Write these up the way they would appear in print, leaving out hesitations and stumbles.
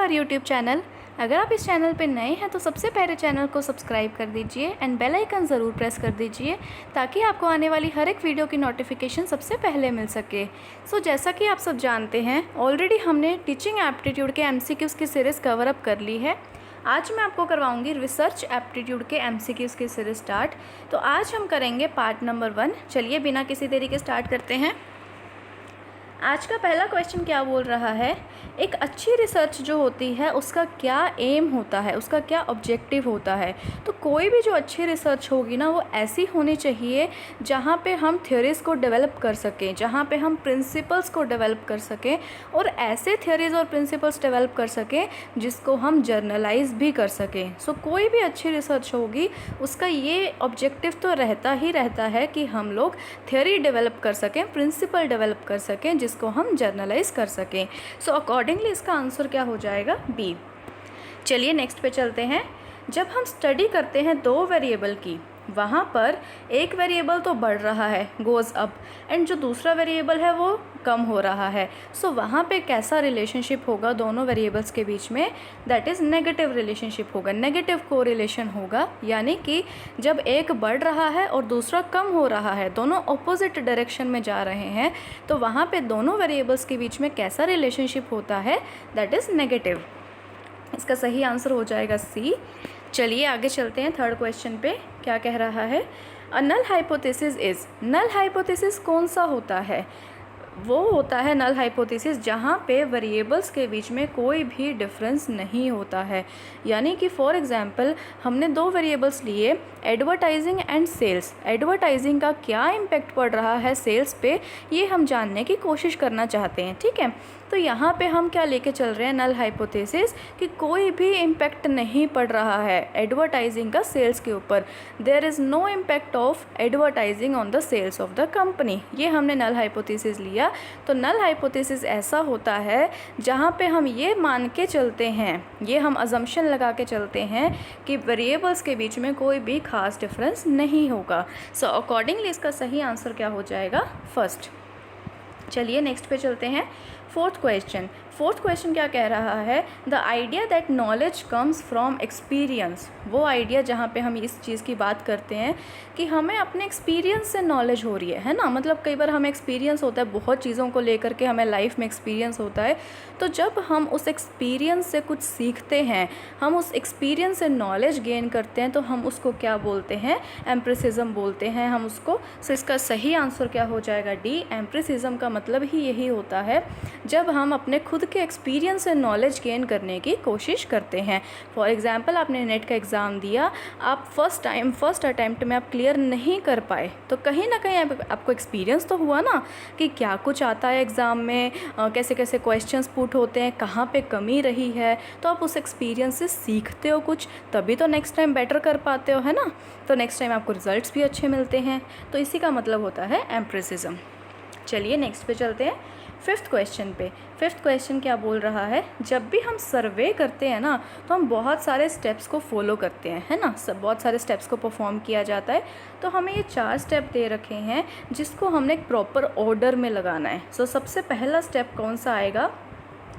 हमारे YouTube channel. अगर आप इस चैनल पर नए हैं तो सबसे पहले चैनल को सब्सक्राइब कर दीजिए एंड बेल आइकन ज़रूर प्रेस कर दीजिए ताकि आपको आने वाली हर एक वीडियो की नोटिफिकेशन सबसे पहले मिल सके। जैसा कि आप सब जानते हैं ऑलरेडी हमने टीचिंग एप्टीट्यूड के MCQs की सीरीज़ कवर अप कर ली है। आज मैं आपको करवाऊंगी रिसर्च एप्टीट्यूड के MCQs की सीरीज़ स्टार्ट। तो आज हम करेंगे पार्ट नंबर 1। चलिए बिना किसी देरी के स्टार्ट करते हैं। आज का पहला क्वेश्चन क्या बोल रहा है, एक अच्छी रिसर्च जो होती है उसका क्या एम होता है, उसका क्या ऑब्जेक्टिव होता है। तो कोई भी जो अच्छी रिसर्च होगी ना वो ऐसी होनी चाहिए जहाँ पे हम थ्योरीज़ को डेवलप कर सकें, जहाँ पे हम प्रिंसिपल्स को डेवलप कर सकें और ऐसे थ्योरीज़ और प्रिंसिपल्स डेवलप कर सकें जिसको हम जर्नलाइज भी कर सकें। कोई भी अच्छी रिसर्च होगी उसका ये ऑब्जेक्टिव तो रहता ही रहता है कि हम लोग थ्योरी डेवलप कर सकें, प्रिंसिपल डेवलप कर सकें जिसको हम जर्नलाइज कर सकें। अकॉर्डिंगली इसका आंसर क्या हो जाएगा, बी। चलिए नेक्स्ट पे चलते हैं। जब हम स्टडी करते हैं दो वेरिएबल की, वहाँ पर एक वेरिएबल तो बढ़ रहा है, गोज़ अप, एंड जो दूसरा वेरिएबल है वो कम हो रहा है। वहाँ पे कैसा रिलेशनशिप होगा दोनों वेरिएबल्स के बीच में, दैट इज़ नेगेटिव रिलेशनशिप होगा, नेगेटिव कोरिलेशन होगा। यानी कि जब एक बढ़ रहा है और दूसरा कम हो रहा है, दोनों ऑपोजिट डायरेक्शन में जा रहे हैं, तो वहाँ पे दोनों वेरिएबल्स के बीच में कैसा रिलेशनशिप होता है, दैट इज़ नेगेटिव। इसका सही आंसर हो जाएगा सी। चलिए आगे चलते हैं थर्ड क्वेश्चन पे। क्या कह रहा है, a null hypothesis is. Null hypothesis कौन सा होता है, वो होता है नल हाइपोथेसिस जहाँ पे वेरिएबल्स के बीच में कोई भी डिफरेंस नहीं होता है। यानी कि फॉर एग्जांपल हमने दो वेरिएबल्स लिए, एडवर्टाइजिंग एंड सेल्स। एडवर्टाइजिंग का क्या इम्पैक्ट पड़ रहा है सेल्स पे, ये हम जानने की कोशिश करना चाहते हैं, ठीक है। तो यहाँ पे हम क्या लेके चल रहे हैं, नल हाइपोथेसिस, कि कोई भी इम्पैक्ट नहीं पड़ रहा है एडवर्टाइजिंग का सेल्स के ऊपर। There is no impact of advertising on the sales of the company. ये हमने नल हाइपोथेसिस लिया। तो नल हाइपोथेसिस ऐसा होता है जहाँ पे हम ये मान के चलते हैं, ये हम अजम्पशन लगा के चलते हैं कि वेरिएबल्स के बीच में कोई भी खास डिफरेंस नहीं होगा। अकॉर्डिंगली इसका सही आंसर क्या हो जाएगा, फर्स्ट। चलिए नेक्स्ट पे चलते हैं। फोर्थ क्वेश्चन क्या कह रहा है, the idea that knowledge comes from experience. वो आइडिया जहाँ पे हम इस चीज़ की बात करते हैं कि हमें अपने एक्सपीरियंस से नॉलेज हो रही है ना। मतलब कई बार हमें एक्सपीरियंस होता है, बहुत चीज़ों को लेकर के हमें लाइफ में एक्सपीरियंस होता है। तो जब हम उस एक्सपीरियंस से कुछ सीखते हैं, हम उस एक्सपीरियंस से नॉलेज गेन करते हैं, तो हम उसको क्या बोलते हैं, एम्प्रिसिज्म बोलते हैं हम उसको। इसका सही आंसर क्या हो जाएगा, डी। एम्प्रिसिज्म का मतलब ही यही होता है जब हम अपने खुद के एक्सपीरियंस से नॉलेज गेन करने की कोशिश करते हैं। फॉर एग्जांपल आपने नेट का एग्ज़ाम दिया, आप फर्स्ट अटैम्प्ट में आप क्लियर नहीं कर पाए, तो कहीं ना कहीं आपको एक्सपीरियंस तो हुआ ना कि क्या कुछ आता है एग्ज़ाम में, कैसे कैसे क्वेश्चंस पुट होते हैं, कहाँ पे कमी रही है। तो आप उस एक्सपीरियंस से सीखते हो कुछ, तभी तो नेक्स्ट टाइम बेटर कर पाते हो, है ना। तो नेक्स्ट टाइम आपको रिजल्ट्स भी अच्छे मिलते हैं। तो इसी का मतलब होता है एम्प्रिसिज्म। चलिए नेक्स्ट पे चलते हैं, फिफ्थ क्वेश्चन क्या बोल रहा है, जब भी हम सर्वे करते हैं ना तो हम बहुत सारे स्टेप्स को फॉलो करते हैं, है ना। बहुत सारे स्टेप्स को परफॉर्म किया जाता है। तो हमें ये 4 स्टेप दे रखे हैं जिसको हमने एक प्रॉपर ऑर्डर में लगाना है। सबसे पहला स्टेप कौन सा आएगा,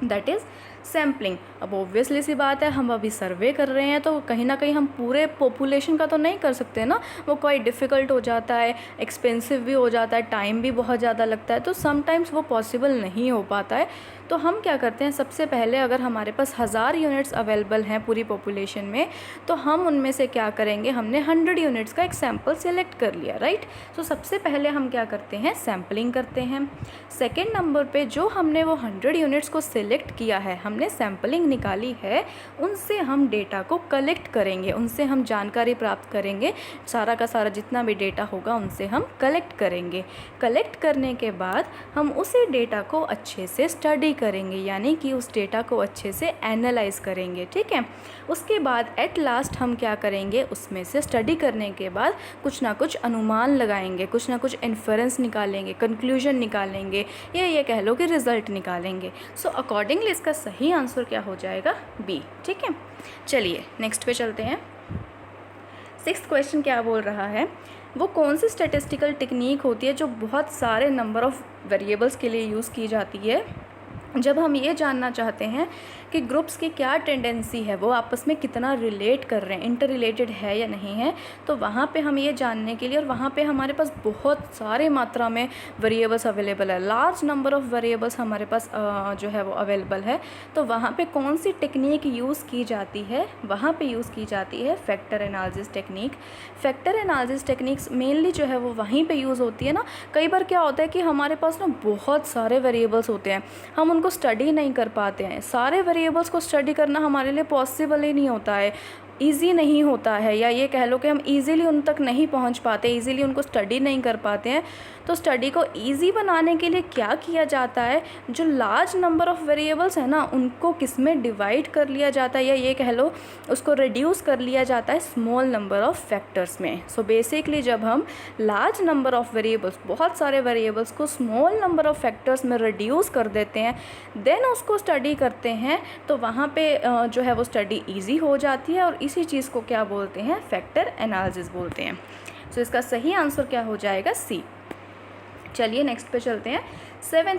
दैट इज़ सैम्पलिंग। अब ऑब्वियसली सी बात है, हम अभी सर्वे कर रहे हैं तो कहीं ना कहीं हम पूरे पॉपुलेशन का तो नहीं कर सकते ना, वो कोई डिफ़िकल्ट हो जाता है, एक्सपेंसिव भी हो जाता है, टाइम भी बहुत ज़्यादा लगता है, तो समटाइम्स वो पॉसिबल नहीं हो पाता है। तो हम क्या करते हैं, सबसे पहले अगर हमारे पास 1000 यूनिट्स अवेलेबल हैं पूरी पॉपुलेशन में, तो हम उनमें से क्या करेंगे, हमने 100 यूनिट्स का एक सैम्पल सेलेक्ट कर लिया, राइट। सबसे पहले हम क्या करते हैं, सैम्पलिंग करते हैं। सेकेंड नंबर पे जो हमने वो 100 यूनिट्स को सिलेक्ट किया है, हमने सैम्पलिंग निकाली है, उनसे हम डेटा को कलेक्ट करेंगे, उनसे हम जानकारी प्राप्त करेंगे। सारा का सारा जितना भी डेटा होगा उनसे हम कलेक्ट करेंगे। कलेक्ट करने के बाद हम उसी डेटा को अच्छे से स्टडी करेंगे, यानी कि उस डेटा को अच्छे से एनालाइज करेंगे, ठीक है। उसके बाद एट लास्ट हम क्या करेंगे, उसमें से स्टडी करने के बाद कुछ ना कुछ अनुमान लगाएंगे, कुछ ना कुछ इन्फरेंस निकालेंगे, कंक्लूजन निकालेंगे, या ये कह लो कि रिज़ल्ट निकालेंगे। अकॉर्डिंगली इसका सही आंसर क्या हो जाएगा, बी, ठीक है। चलिए नेक्स्ट पे चलते हैं। 6th क्वेश्चन क्या बोल रहा है, वो कौन सी स्टैटिस्टिकल टेक्निक होती है जो बहुत सारे नंबर ऑफ़ वेरिएबल्स के लिए यूज़ की जाती है। जब हम ये जानना चाहते हैं कि ग्रुप्स की क्या टेंडेंसी है, वो आपस में कितना रिलेट कर रहे हैं, इंटर रिलेटेड है या नहीं है, तो वहाँ पे हम ये जानने के लिए, और वहाँ पे हमारे पास बहुत सारे मात्रा में वेरिएबल्स अवेलेबल है, लार्ज नंबर ऑफ़ वेरिएबल्स हमारे पास जो है वो अवेलेबल है, तो वहाँ पे कौन सी टेक्निक यूज़ की जाती है, वहाँ पे यूज़ की जाती है factor analysis technique. Factor analysis techniques mainly जो है वो वहीं पे यूज़ होती है ना। कई बार क्या होता है कि हमारे पास ना बहुत सारे वेरिएबल्स होते हैं, हम उनको स्टडी नहीं कर पाते हैं। सारे वेरिएबल्स को स्टडी करना हमारे लिए पॉसिबल ही नहीं होता है, ईज़ी नहीं होता है, या ये कह लो कि हम ईज़िली उन तक नहीं पहुंच पाते, ईज़िली उनको स्टडी नहीं कर पाते हैं। तो स्टडी को ईज़ी बनाने के लिए क्या किया जाता है, जो लार्ज नंबर ऑफ़ वेरिएबल्स है ना, उनको किस में डिवाइड कर लिया जाता है, या ये कह लो उसको रिड्यूस कर लिया जाता है स्मॉल नंबर ऑफ़ फैक्टर्स में। सो बेसिकली जब हम लार्ज नंबर ऑफ़ वेरिएबल्स, बहुत सारे वेरिएबल्स को स्मॉल नंबर ऑफ़ फैक्टर्स में रिड्यूस कर देते हैं, देन उसको स्टडी करते हैं, तो वहाँ पे जो है वो स्टडी ईजी हो जाती है, और इसी चीज़ को क्या बोलते हैं, फैक्टर एनालिसिस बोलते हैं। सो इसका सही आंसर क्या हो जाएगा, सी। चलिए नेक्स्ट पे चलते हैं। सेवेंथ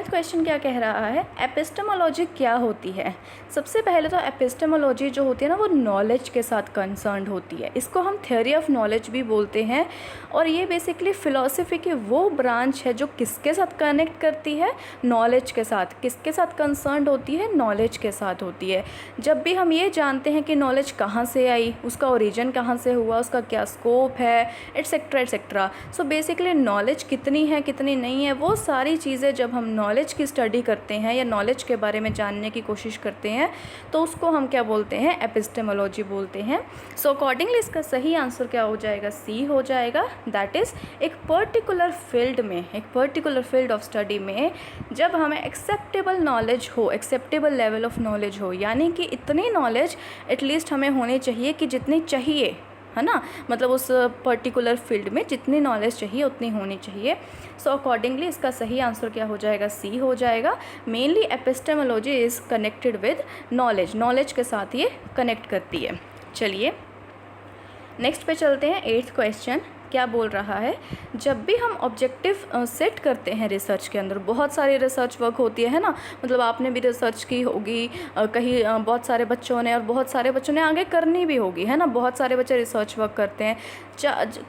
क्वेश्चन क्या कह रहा है, एपिस्टेमोलॉजी क्या होती है। सबसे पहले तो एपिस्टेमोलॉजी जो होती है ना, वो नॉलेज के साथ कंसर्न्ड होती है। इसको हम थ्योरी ऑफ नॉलेज भी बोलते हैं, और ये बेसिकली फ़िलॉसफी की वो ब्रांच है जो किसके साथ कनेक्ट करती है, नॉलेज के साथ। किसके साथ कंसर्न्ड होती है, नॉलेज के साथ होती है। जब भी हम ये जानते हैं कि नॉलेज कहाँ से आई, उसका ओरिजिन कहाँ से हुआ, उसका क्या स्कोप है, etcetera etcetera. So basically knowledge कितनी है कितनी नहीं है, वो सारी चीज़ें जब हम नॉलेज की स्टडी करते हैं या नॉलेज के बारे में जानने की कोशिश करते हैं, तो उसको हम क्या बोलते हैं, एपिस्टेमोलॉजी बोलते हैं। सो अकॉर्डिंगली इसका सही आंसर क्या हो जाएगा, सी हो जाएगा। दैट इज़ एक पर्टिकुलर फील्ड में, एक पर्टिकुलर फील्ड ऑफ स्टडी में जब हमें एक्सेप्टेबल नॉलेज हो, एक्सेप्टेबल लेवल ऑफ नॉलेज हो, यानी कि इतनी नॉलेज एटलीस्ट हमें होनी चाहिए कि जितनी चाहिए, है ना, मतलब उस पर्टिकुलर फील्ड में जितनी नॉलेज चाहिए उतनी होनी चाहिए। सो अकॉर्डिंगली इसका सही आंसर क्या हो जाएगा, सी हो जाएगा। Mainly epistemology is connected with knowledge, knowledge के साथ ये कनेक्ट करती है। चलिए नेक्स्ट पे चलते हैं। 8th क्वेश्चन क्या बोल रहा है, जब भी हम ऑब्जेक्टिव सेट करते हैं रिसर्च के अंदर, बहुत सारी रिसर्च वर्क होती है ना, मतलब आपने भी रिसर्च की होगी कहीं, बहुत सारे बच्चों ने, और बहुत सारे बच्चों ने आगे करनी भी होगी, है ना। बहुत सारे बच्चे रिसर्च वर्क करते हैं,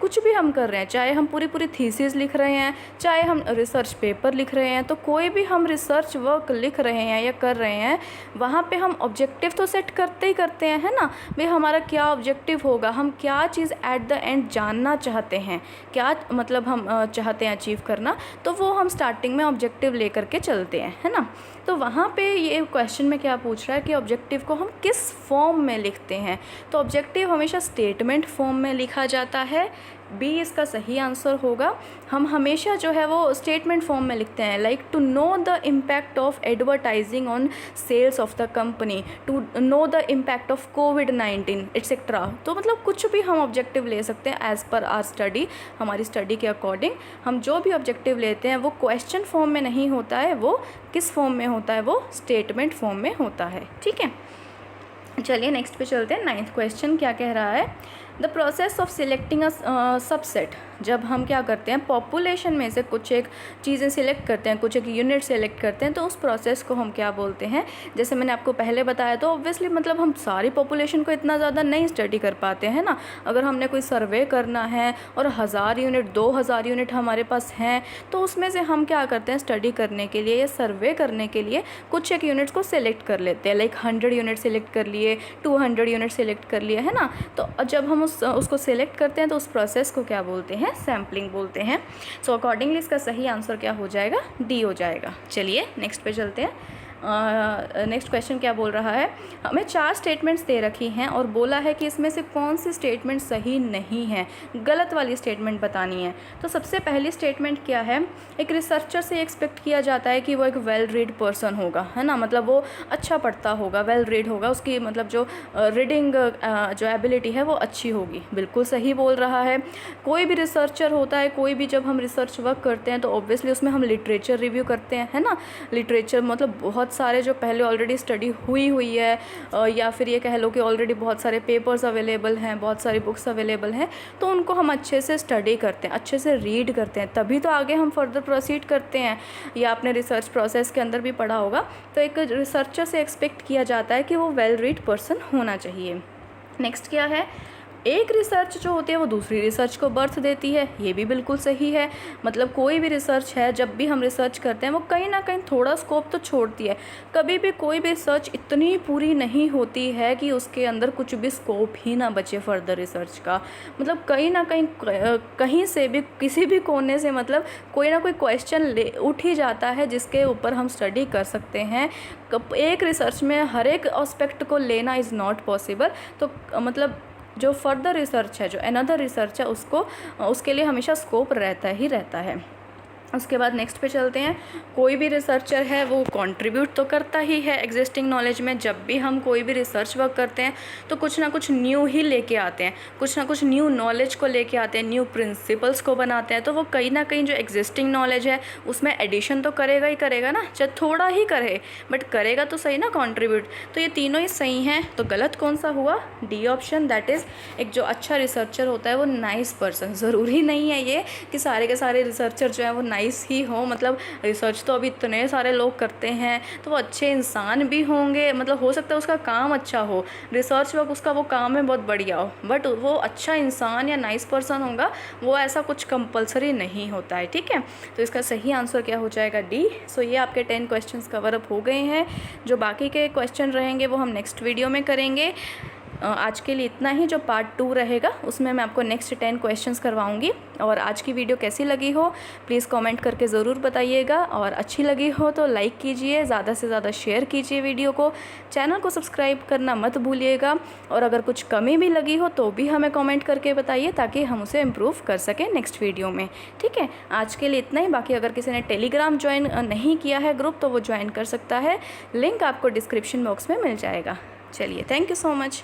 कुछ भी हम कर रहे हैं, चाहे हम पूरी थीसिस लिख रहे हैं, चाहे हम रिसर्च पेपर लिख रहे हैं, तो कोई भी हम रिसर्च वर्क लिख रहे हैं या कर रहे हैं, वहाँ पे हम ऑब्जेक्टिव तो सेट करते ही करते हैं, है ना। भाई हमारा क्या ऑब्जेक्टिव होगा, हम क्या चीज़ एट द एंड जानना चाहते हैं, क्या मतलब हम चाहते हैं अचीव करना, तो वो हम स्टार्टिंग में ऑब्जेक्टिव लेकर के चलते हैं, है ना। तो वहाँ पे ये क्वेश्चन में क्या पूछ रहा है कि ऑब्जेक्टिव को हम किस फॉर्म में लिखते हैं, तो ऑब्जेक्टिव हमेशा स्टेटमेंट फॉर्म में लिखा जाता है, बी इसका सही आंसर होगा। हम हमेशा जो है वो स्टेटमेंट फॉर्म में लिखते हैं, like to know the impact of advertising on sales of the company, to know the impact of कोविड-19 एट्सेट्रा। तो मतलब कुछ भी हम ऑब्जेक्टिव ले सकते हैं एज़ पर आर स्टडी, हमारी स्टडी के अकॉर्डिंग हम जो भी ऑब्जेक्टिव लेते हैं वो क्वेश्चन फॉर्म में नहीं होता है, वो किस फॉर्म में होता है, वो स्टेटमेंट फॉर्म में होता है। ठीक है, चलिए नेक्स्ट पे चलते हैं। 9th क्वेश्चन क्या कह रहा है, the process of selecting a subset. जब हम क्या करते हैं, पॉपुलेशन में से कुछ एक चीज़ें सिलेक्ट करते हैं, कुछ एक यूनिट सेलेक्ट करते हैं, तो उस प्रोसेस को हम क्या बोलते हैं। जैसे मैंने आपको पहले बताया, तो ऑब्वियसली मतलब हम सारी पॉपुलेशन को इतना ज़्यादा नहीं स्टडी कर पाते हैं ना। अगर हमने कोई सर्वे करना है और 1000 यूनिट 2000 यूनिट हमारे पास हैं, तो उसमें से हम क्या करते हैं, स्टडी करने के लिए या सर्वे करने के लिए कुछ एक यूनिट्स को सिलेक्ट कर लेते हैं, लाइक 100 यूनिट सिलेक्ट कर लिए, 200 यूनिट सिलेक्ट कर लिए, है ना। तो जब हम उसको सिलेक्ट करते हैं तो उस प्रोसेस को क्या बोलते हैं, सैम्पलिंग बोलते हैं। सो अकॉर्डिंगली इसका सही आंसर क्या हो जाएगा, डी हो जाएगा। चलिए नेक्स्ट पे चलते हैं। नेक्स्ट क्वेश्चन क्या बोल रहा है, हमें 4 स्टेटमेंट्स दे रखी हैं और बोला है कि इसमें से कौन सी स्टेटमेंट सही नहीं है, गलत वाली स्टेटमेंट बतानी है। तो सबसे पहली स्टेटमेंट क्या है, एक रिसर्चर से एक्सपेक्ट किया जाता है कि वो एक वेल रीड पर्सन होगा, है ना, मतलब वो अच्छा पढ़ता होगा, वेल रीड होगा, उसकी मतलब जो रीडिंग जो एबिलिटी है वो अच्छी होगी। बिल्कुल सही बोल रहा है। कोई भी रिसर्चर होता है, कोई भी जब हम रिसर्च वर्क करते हैं तो ऑब्वियसली उसमें हम लिटरेचर रिव्यू करते हैं, है ना। लिटरेचर मतलब बहुत बहुत सारे जो पहले ऑलरेडी स्टडी हुई है या फिर ये कह लो कि ऑलरेडी बहुत सारे पेपर्स अवेलेबल हैं, बहुत सारी बुक्स अवेलेबल हैं, तो उनको हम अच्छे से स्टडी करते हैं, अच्छे से रीड करते हैं, तभी तो आगे हम फर्दर प्रोसीड करते हैं। या आपने रिसर्च प्रोसेस के अंदर भी पढ़ा होगा, तो एक रिसर्चर से एक्सपेक्ट किया जाता है कि वो वेल रीड पर्सन होना चाहिए। नेक्स्ट क्या है, एक रिसर्च जो होती है वो दूसरी रिसर्च को बर्थ देती है, ये भी बिल्कुल सही है। मतलब कोई भी रिसर्च है, जब भी हम रिसर्च करते हैं वो कहीं ना कहीं थोड़ा स्कोप तो छोड़ती है। कभी भी कोई भी रिसर्च इतनी पूरी नहीं होती है कि उसके अंदर कुछ भी स्कोप ही ना बचे फर्दर रिसर्च का। मतलब कहीं ना कहीं कहीं से भी किसी भी कोने से मतलब कोई ना कोई क्वेश्चन उठ ही जाता है जिसके ऊपर हम स्टडी कर सकते हैं। एक रिसर्च में हर एक एस्पेक्ट को लेना इज़ नॉट पॉसिबल। तो मतलब जो फर्दर रिसर्च है, जो अनदर रिसर्च है, उसके लिए हमेशा स्कोप रहता ही रहता है। उसके बाद नेक्स्ट पे चलते हैं। कोई भी रिसर्चर है वो कंट्रीब्यूट तो करता ही है एग्जिस्टिंग नॉलेज में। जब भी हम कोई भी रिसर्च वर्क करते हैं तो कुछ ना कुछ न्यू ही लेके आते हैं, कुछ ना कुछ न्यू नॉलेज को लेके आते हैं, न्यू प्रिंसिपल्स को बनाते हैं। तो वो कहीं ना कहीं जो एग्जिस्टिंग नॉलेज है उसमें एडिशन तो करेगा ही करेगा ना, चाहे थोड़ा ही करे, बट करेगा तो सही ना कंट्रीब्यूट। तो ये तीनों ही सही हैं। तो गलत कौन सा हुआ, डी ऑप्शन। दैट इज़ एक जो अच्छा रिसर्चर होता है वो नाइस पर्सन। ज़रूरी नहीं है ये कि सारे के सारे रिसर्चर जो है वो नाइस ही हो। मतलब रिसर्च तो अभी इतने सारे लोग करते हैं, तो वो अच्छे इंसान भी होंगे। मतलब हो सकता है उसका काम अच्छा हो, रिसर्च वर्क उसका वो काम है बहुत बढ़िया हो, बट वो अच्छा इंसान या नाइस पर्सन होगा, वो ऐसा कुछ कंपलसरी नहीं होता है। ठीक है, तो इसका सही आंसर क्या हो जाएगा, डी। सो ये आपके 10 क्वेश्चंस कवर अप हो गए हैं। जो बाकी के क्वेश्चन रहेंगे वो हम नेक्स्ट वीडियो में करेंगे। आज के लिए इतना ही। जो पार्ट 2 रहेगा उसमें मैं आपको नेक्स्ट 10 क्वेश्चंस करवाऊंगी। और आज की वीडियो कैसी लगी हो प्लीज़ कमेंट करके ज़रूर बताइएगा, और अच्छी लगी हो तो लाइक कीजिए, ज़्यादा से ज़्यादा शेयर कीजिए वीडियो को, चैनल को सब्सक्राइब करना मत भूलिएगा। और अगर कुछ कमी भी लगी हो तो भी हमें कमेंट करके बताइए ताकि हम उसे इम्प्रूव कर सकें नेक्स्ट वीडियो में। ठीक है, आज के लिए इतना ही। बाकी अगर किसी ने टेलीग्राम ज्वाइन नहीं किया है ग्रुप, तो वो ज्वाइन कर सकता है, लिंक आपको डिस्क्रिप्शन बॉक्स में मिल जाएगा। चलिए, थैंक यू सो मच।